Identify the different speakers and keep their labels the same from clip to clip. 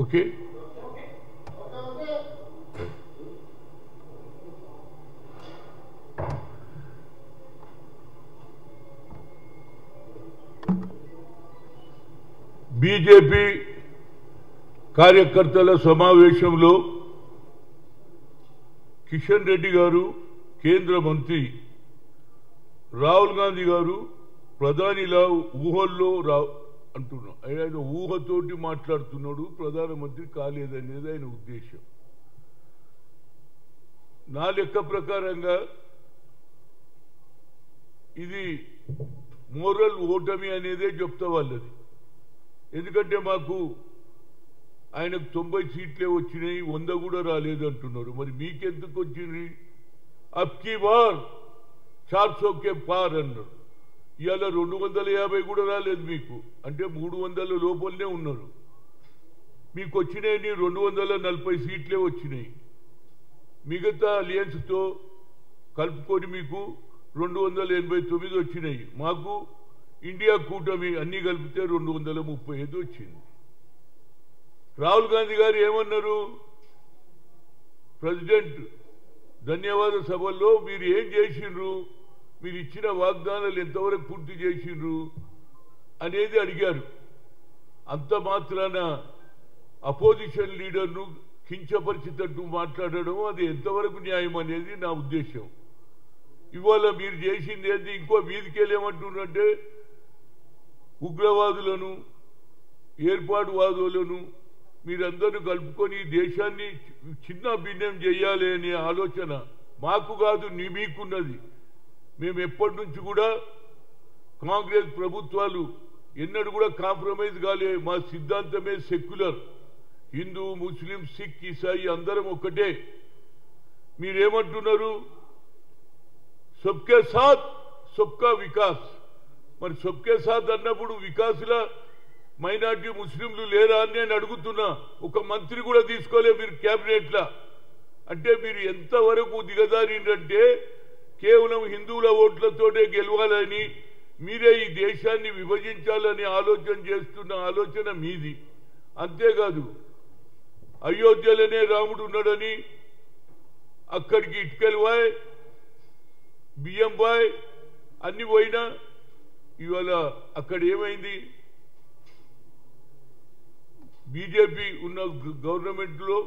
Speaker 1: Okay BJP కార్యకర్తల సమావేశంలో కిషన్ రెడ్డి గారు కేంద్ర మంత్రి రాహుల్ గాంధీ గారు ప్రధానిలా ఊహల్లో అంటున్నాడు. ఆయన ఊహతోటి మాట్లాడుతున్నాడు, ప్రధానమంత్రి కాలేదనేది ఆయన ఉద్దేశం. నా లెక్క ప్రకారంగా ఇది మోరల్ ఓటమి అనేదే చెప్తా వాళ్ళది. ఎందుకంటే మాకు ఆయనకు 90 సీట్లే వచ్చినాయి, 100 కూడా రాలేదు అంటున్నారు. మరి మీకెందుకు వచ్చింది? అబ్కీ బార్ 400 కే పార్ అన్నారు. ఇవాళ 250 కూడా రాలేదు మీకు, అంటే 300 లోపలనే ఉన్నారు. మీకు వచ్చినాయి 240 సీట్లే వచ్చినాయి. మిగతా అలియన్స్తో కలుపుకొని మీకు 289 వచ్చినాయి. మాకు ఇండియా కూటమి అన్ని కలిపితే 235 వచ్చింది. రాహుల్ గాంధీ గారు ఏమన్నారు? ప్రెసిడెంట్ ధన్యవాద సభల్లో మీరు ఏం చేసిండ్రు, మీరు ఇచ్చిన వాగ్దానాలు ఎంతవరకు పూర్తి చేసిండ్రు అనేది అడిగారు. అంత మాత్రాన అపోజిషన్ లీడర్ను కించపరిచేటట్టు మాట్లాడడం అది ఎంతవరకు న్యాయం అనేది నా ఉద్దేశం. ఇవాళ మీరు చేసింది ఏంటి? ఇంకో మీదికెళ్ళేమంటున్నారంటే ఉగ్రవాదులను, ఏర్పాటువాదులను మీరందరూ కలుపుకొని దేశాన్ని చిన్న భిన్నం చేయాలి అనే ఆలోచన మాకు కాదు, మీకున్నది. మేము ఎప్పటి నుంచి కూడా కాంగ్రెస్ ప్రభుత్వాలు ఎన్నడూ కూడా కాంప్రమైజ్ కాలే. మా సిద్ధాంతమే సెక్యులర్. హిందూ, ముస్లిం, సిక్, ఇసాయి అందరం ఒక్కటే. మీరేమంటున్నారు? సబ్కే సాత్ సబ్కా వికాస్. మరి సబ్కే సాత్ అన్నప్పుడు వికాసుల మైనార్టీ ముస్లింలు లేరా అని నేను అడుగుతున్నా. ఒక మంత్రి కూడా తీసుకోలే మీరు క్యాబినెట్లా. అంటే మీరు ఎంతవరకు దిగజారిందంటే కేవలం హిందువుల ఓట్లతోనే గెలవాలని, మీరే ఈ దేశాన్ని విభజించాలని ఆలోచన చేస్తున్న ఆలోచన మీది. అంతేకాదు అయోధ్యలోనే రాముడు ఉన్నాడని అక్కడికి ఇటుకెళ్ళివాయ్, బియ్యం బాయ్ అన్ని పోయినా ఇవాళ అక్కడ ఏమైంది? బీజేపీ ఉన్న గవర్నమెంట్లో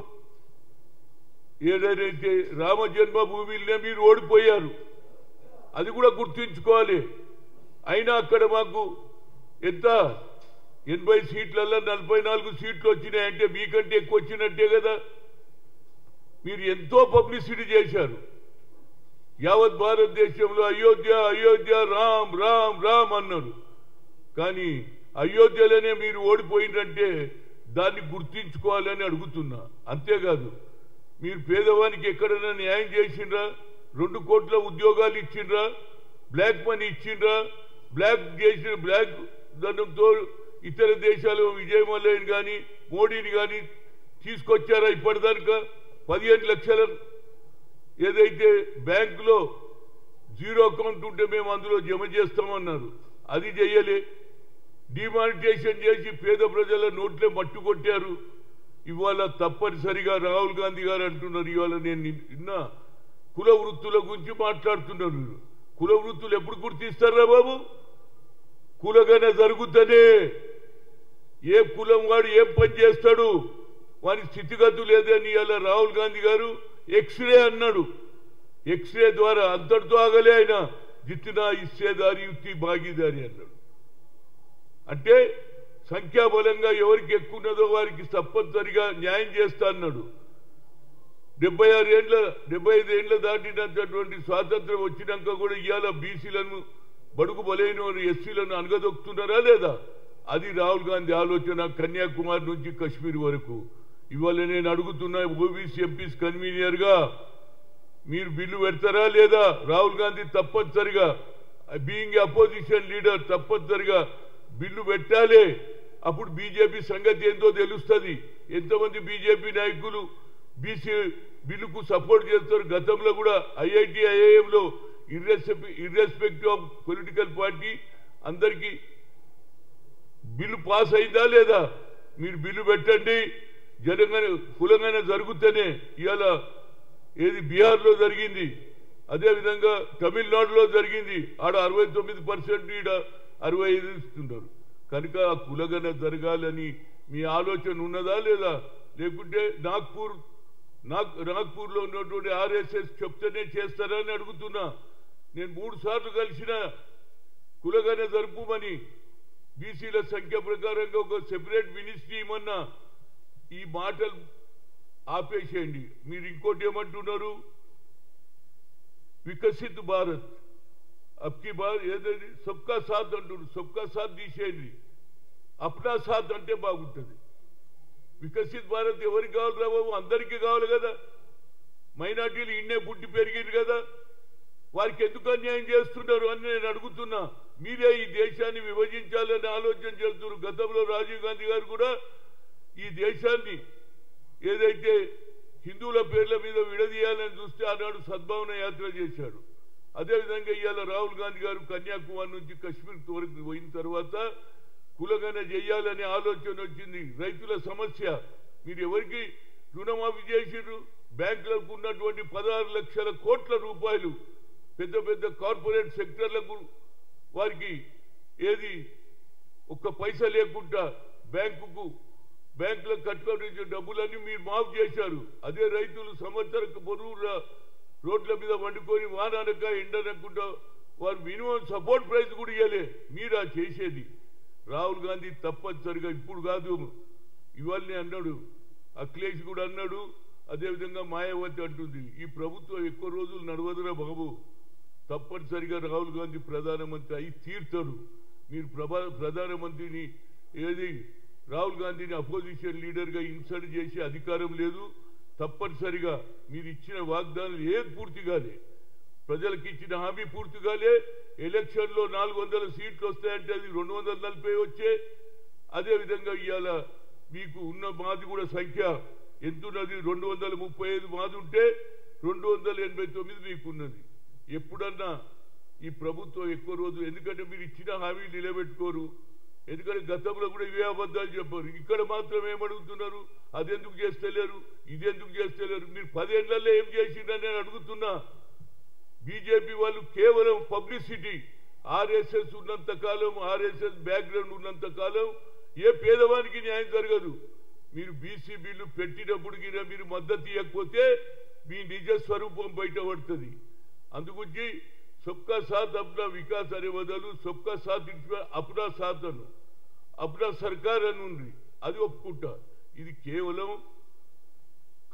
Speaker 1: ఏదైతే రామ జన్మభూమిలోనే మీరు ఓడిపోయారు, అది కూడా గుర్తుంచుకోవాలి. అయినా అక్కడ మాకు ఎంత 80 సీట్లలో 44 సీట్లు వచ్చినాయంటే మీకంటే ఎక్కువ వచ్చినట్టే కదా. మీరు ఎంతో పబ్లిసిటీ చేశారు యావత్ భారతదేశంలో. అయోధ్య అయోధ్య, రామ్ రామ్ రామ్ అన్నారు. కానీ అయోధ్యలోనే మీరు ఓడిపోయిందంటే దాన్ని గుర్తించుకోవాలని అడుగుతున్నా. అంతేకాదు మీరు పేదవానికి ఎక్కడైనా న్యాయం చేసిండ్రా? 2 కోట్ల ఉద్యోగాలు ఇచ్చిండ్రా? బ్లాక్ మనీ ఇచ్చిండ్రా? బ్లాక్ చేసిన బ్లాక్ ధనంతో ఇతర దేశాలు విజయమల్లని కానీ మోడీని కానీ తీసుకొచ్చారా? ఇప్పటిదాకా 15 లక్షల ఏదైతే బ్యాంకులో జీరో అకౌంట్ ఉంటే మేము అందులో జమ చేస్తామన్నారు, అది చెయ్యలే. డిమానిటైజేషన్ చేసి పేద ప్రజల నోట్లే మట్టు కొట్టారు. ఇవాళ తప్పనిసరిగా రాహుల్ గాంధీ గారు అంటున్నారు, ఇవాళ నేను నిన్న కుల వృత్తుల గురించి మాట్లాడుతున్నారు. కుల వృత్తులు ఎప్పుడు గుర్తిస్తారా బాబు? కులగన జరుగుతనే ఏ కులం వాడు ఏం పని చేస్తాడు వాని స్థితిగతులు లేదని ఇవాళ రాహుల్ గాంధీ గారు ఎక్స్రే అన్నాడు. ఎక్స్రే ద్వారా అంతటితో ఆగలే ఆయన. జిత్నా ఇచ్చేదారి యుక్తి భాగీదారి అన్నాడు. అంటే సంఖ్యాబలంగా ఎవరికి ఎక్కువ ఉన్నదో వారికి తప్పనిసరిగా న్యాయం చేస్తా అన్నాడు. 75 ఏళ్ల దాటినటువంటి స్వాతంత్రం వచ్చినాక కూడా ఇవాళ బీసీలను, బడుగు బలైన ఎస్సీలను అనగదొక్కుతున్నారా లేదా? అది రాహుల్ గాంధీ ఆలోచన. కన్యాకుమారి నుంచి కశ్మీర్ వరకు. ఇవాళ నేను అడుగుతున్నా, ఓబీసీ ఎంపీస్ కన్వీనియర్గా మీరు బిల్లు పెడతారా లేదా? రాహుల్ గాంధీ తప్పనిసరిగా బీయింగ్ అపోజిషన్ లీడర్ తప్పనిసరిగా బిల్లు పెట్టాలి. అప్పుడు బీజేపీ సంగతి ఏందో తెలుస్తుంది. ఎంతమంది బీజేపీ నాయకులు బీసీ బిల్లుకు సపోర్ట్ చేస్తారు. గతంలో కూడా ఐఐటి, ఐఐఎంలో ఇర్రెస్పెక్టివ్ ఆఫ్ పొలిటికల్ పార్టీ అందరికీ బిల్లు పాస్ అయిందా లేదా? మీరు బిల్లు పెట్టండి. కులంగాన జరుగుతూనే ఇవాళ ఏది బీహార్లో జరిగింది, అదేవిధంగా తమిళనాడులో జరిగింది. ఆడ 69%, ఈడ 65 ఇస్తున్నారు. కనుక ఆ కులగన జరగాలని మీ ఆలోచన ఉన్నదా లేదా? లేకుంటే నాగ్పూర్లో ఉన్నటువంటి ఆర్ఎస్ఎస్ చెప్తేనే చేస్తారని అడుగుతున్నా. నేను 3 సార్లు కలిసిన కులగన జరుపుమని, బీసీల సంఖ్య ప్రకారంగా ఒక సెపరేట్ మినిస్ట్రీ ఇమన్నా. ఈ మాటలు ఆపేసేయండి. మీరు ఇంకోటి ఏమంటున్నారు? వికసిత్ భారత్, అబ్కి బార్ ఏదైతే సబ్కా సాత్ అంటున్నారు. సబ్కా సాత్ తీసేయండి, అప్నా సాత్ అంటే బాగుంటుంది. వికసిత్ భారత్ ఎవరికి కావాలి రా బాబు? అందరికీ కావాలి కదా. మైనార్టీలు ఇన్నే పుట్టి పెరిగింది కదా, వారికి ఎందుకు అన్యాయం చేస్తున్నారు అని నేను అడుగుతున్నా. మీరే ఈ దేశాన్ని విభజించాలని ఆలోచన చేస్తున్నారు. గతంలో రాజీవ్ గాంధీ గారు కూడా ఈ దేశాన్ని ఏదైతే హిందువుల పేర్ల మీద విడదీయాలని చూస్తే ఆనాడు సద్భావన యాత్ర చేశాడు. అదేవిధంగా ఇవాళ రాహుల్ గాంధీ గారు కన్యాకుమారి నుంచి కశ్మీర్ వరకు పోయిన తర్వాత కులగన చేయాలనే ఆలోచన వచ్చింది. రైతుల సమస్య, మీరు ఎవరికి రుణమాఫీ చేసిర్రు? బ్యాంకులకు ఉన్నటువంటి 16 లక్షల కోట్ల రూపాయలు పెద్ద పెద్ద కార్పొరేట్ సెక్టర్లకు వారికి ఏది ఒక్క పైసా లేకుండా బ్యాంకులకు కట్టుకోవడానికి డబ్బులన్నీ మీరు మాఫ్ చేశారు. అదే రైతులు సంవత్సరకు పొరుగు రోడ్ల మీద వండుకొని వాననక ఎండనకుండా వారు మినిమం సపోర్ట్ ప్రైస్ కూడా ఇవ్వలే. మీరా చేసేది? రాహుల్ గాంధీ తప్పనిసరిగా ఇప్పుడు కాదు, ఇవాళనే అన్నాడు, అఖిలేష్ కూడా అన్నాడు, అదేవిధంగా మాయావతి అంటుంది, ఈ ప్రభుత్వం ఎక్కువ రోజులు నడవదురా బాబు, తప్పనిసరిగా రాహుల్ గాంధీ ప్రధానమంత్రి అయి తీర్తాడు. మీరు ప్రధానమంత్రిని ఏది రాహుల్ గాంధీని అపోజిషన్ లీడర్గా ఇన్సల్ట్ చేసే అధికారం లేదు. తప్పనిసరిగా మీరు ఇచ్చిన వాగ్దానాలు ఏది పూర్తి కాలే, ప్రజలకు ఇచ్చిన హామీ పూర్తి కాలే. ఎలక్షన్లో 400 సీట్లు వస్తాయంటే అది 240 వచ్చే. అదేవిధంగా ఇవాళ మీకు ఉన్న మాది కూడా సంఖ్య ఎంతున్నది? 235 మాది ఉంటే 289 మీకున్నది. ఎప్పుడన్నా ఈ ప్రభుత్వం ఎక్కువ రోజు, ఎందుకంటే మీరు ఇచ్చిన హామీలు నిలబెట్టుకోరు. ఎందుకంటే గతంలో కూడా ఇవే అబద్ధాలు చెప్పారు. ఇక్కడ మాత్రం ఏమడుగుతున్నారు? అదెందుకు చేస్తలేరు, ఇదెందుకు చేస్తలేరు? మీరు 10 ఏళ్లలో ఏం చేసిందని నేను అడుగుతున్నా. బీజేపీ వాళ్ళు కేవలం పబ్లిసిటీ. ఆర్ఎస్ఎస్ ఉన్నంత కాలం, ఆర్ఎస్ఎస్ బ్యాక్గ్రౌండ్ ఉన్నంత కాలం ఏ పేదవానికి న్యాయం జరగదు. మీరు బీసీ బిల్లు పెట్టినప్పుడు మీరు మద్దతు ఇవ్వకపోతే మీ నిజ స్వరూపం బయటపడుతుంది. అందుగురించి సబ్కా సాత్ అప్నా వికాస్ అనే బదులు సబ్కా సాత్ అప్నా సాత్ అను, అప్నా సర్కార్ అని ఉంది, అది ఒప్పుకుంటా. ఇది కేవలం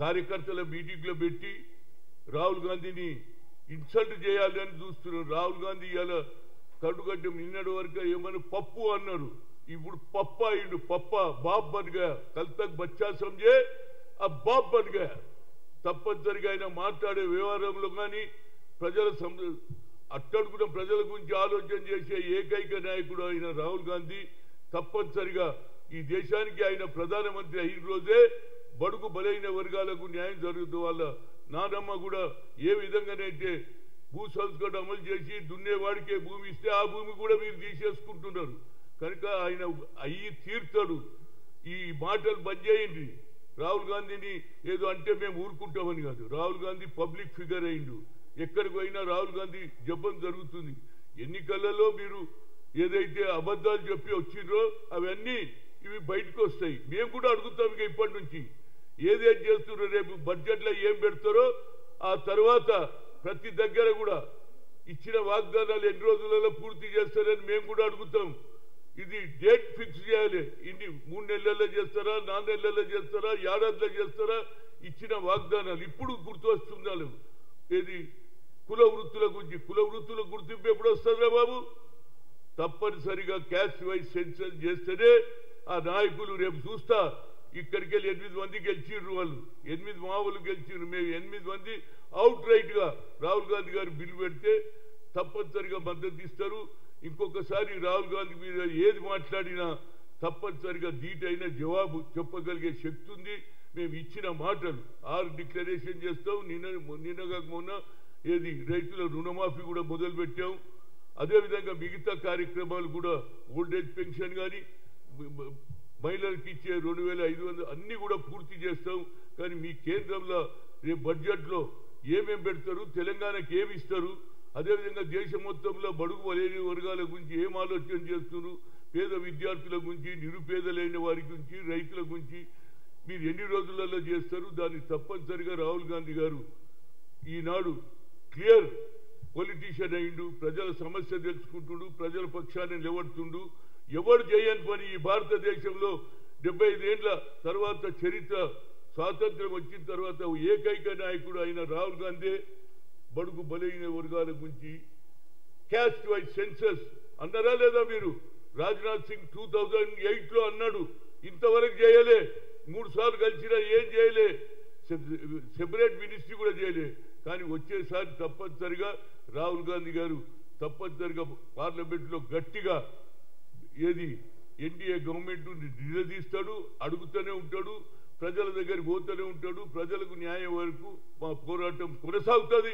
Speaker 1: కార్యకర్తల మీటింగ్లో పెట్టి రాహుల్ గాంధీని ఇన్సల్ట్ చేయాలి అని చూస్తున్నారు. రాహుల్ గాంధీ ఇలా కడుగడ్డ నిన్నటి వరకు ఏమన్నా పప్పు అన్నారు, ఇప్పుడు పప్ప అయిండు. పప్ప బాబ్ బన్ గయా, కల్ తక్ బచ్చా సమझे अब బాబ్ బన్ గయా. తప్పనిసరిగా ఆయన మాట్లాడే వ్యవహారంలో కానీ అట్టడుగున ప్రజల గురించి ఆలోచన చేసే ఏకైక నాయకుడు అయిన రాహుల్ గాంధీ తప్పనిసరిగా ఈ దేశానికి ఆయన ప్రధానమంత్రి అయిన రోజే బడుగు బలైన వర్గాలకు న్యాయం జరుగుతూ వాళ్ళ నానమ్మ కూడా ఏ విధంగానైతే భూ సంస్కరణ అమలు చేసి దున్నేవాడికే భూమి ఇస్తే ఆ భూమి కూడా మీరు తీసేసుకుంటున్నారు. కనుక ఆయన అయ్యి తీర్తాడు. ఈ మాటలు బంద్ చేయండి. రాహుల్ గాంధీని ఏదో అంటే మేము ఊరుకుంటామని కాదు. రాహుల్ గాంధీ పబ్లిక్ ఫిగర్ అయిండు. ఎక్కడికి పోయినా రాహుల్ గాంధీ జపం జరుగుతుంది. ఎన్నికలలో మీరు ఏదైతే అబద్ధాలు చెప్పి వచ్చిండ్రో అవన్నీ ఇవి బయటకు వస్తాయి. మేము కూడా అడుగుతాం ఇక ఇప్పటి నుంచి ఏదేం చేస్తున్నారో, రేపు బడ్జెట్లో ఏం పెడతారో ఆ తర్వాత ప్రతి దగ్గర కూడా ఇచ్చిన వాగ్దానాలు ఎన్ని రోజులలో పూర్తి చేస్తారని మేము కూడా అడుగుతాం. ఇది డేట్ ఫిక్స్ చేయాలి. ఇన్ని 3 నెలల్లో చేస్తారా, 4 నెలల్లో చేస్తారా, ఏడాదిలో చేస్తారా? ఇచ్చిన వాగ్దానాలు ఇప్పుడు గుర్తు వస్తున్నారు. ఏది కుల వృత్తుల గురించి, కుల వృత్తుల గుర్తింపు ఎప్పుడు వస్తుందా బాబు? తప్పనిసరిగా క్యాస్ట్ వైజ్ సెన్సస్ చేస్తేనే ఆ నాయకులు రేపు చూస్తా ఇక్కడికి వెళ్ళి 8 మంది గెలిచిండ్రు. వాళ్ళు 8 మావులు గెలిచిండ్రు. మేము 8 మంది అవుట్ రైట్ గా రాహుల్ గాంధీ గారు బిల్లు పెడితే తప్పనిసరిగా మద్దతు ఇస్తారు. ఇంకొకసారి రాహుల్ గాంధీ మీద ఏది మాట్లాడినా తప్పనిసరిగా ధీటైన జవాబు చెప్పగలిగే శక్తి ఉంది. మేము ఇచ్చిన మాటలు 6 డిక్లరేషన్ చేస్తాం. నిన్నగా మొన్న ఏది రైతుల రుణమాఫీ కూడా మొదలు పెట్టాం. అదేవిధంగా మిగతా కార్యక్రమాలు కూడా ఓల్డ్ ఏజ్ పెన్షన్ కానీ మహిళలకు ఇచ్చే 2500 అన్ని కూడా పూర్తి చేస్తాం. కానీ మీ కేంద్రంలో రేపు బడ్జెట్లో ఏమేం పెడతారు, తెలంగాణకి ఏమి ఇస్తారు, అదేవిధంగా దేశం మొత్తంలో బడుగు బలైన వర్గాల గురించి ఏం ఆలోచన చేస్తున్నారు, పేద విద్యార్థుల గురించి, నిరుపేదలైన వారి గురించి, రైతుల గురించి మీరు ఎన్ని రోజులలో చేస్తారు? దాన్ని తప్పనిసరిగా రాహుల్ గాంధీ గారు ఈనాడు క్లియర్ పొలిటీషియన్ అయిండు, ప్రజల సమస్య తెలుసుకుంటుండు, ప్రజల పక్షాన్ని నిలబడుతుండు. ఎవరు చేయని పని ఈ భారతదేశంలో 75 ఏళ్ల తర్వాత చరిత్ర స్వాతంత్రం వచ్చిన తర్వాత ఏకైక నాయకుడు అయిన రాహుల్ గాంధీ బడుగు బలైన వర్గాల గురించి క్యాస్ట్ వైజ్ సెన్సస్ అన్నారా లేదా? మీరు రాజ్నాథ్ సింగ్ 2008లో అన్నాడు, ఇంతవరకు చేయలే. 3 సార్లు కలిసినా ఏం చేయలే, సెపరేట్ మినిస్ట్రీ కూడా చేయలే. కానీ వచ్చేసారి తప్పనిసరిగా రాహుల్ గాంధీ గారు తప్పనిసరిగా పార్లమెంట్లో గట్టిగా ఏది ఎన్డీఏ గవర్నమెంట్ నిలదీస్తాడు, అడుగుతూనే ఉంటాడు, ప్రజల దగ్గర పోతూనే ఉంటాడు. ప్రజలకు న్యాయం వరకు మా పోరాటం కొనసాగుతుంది.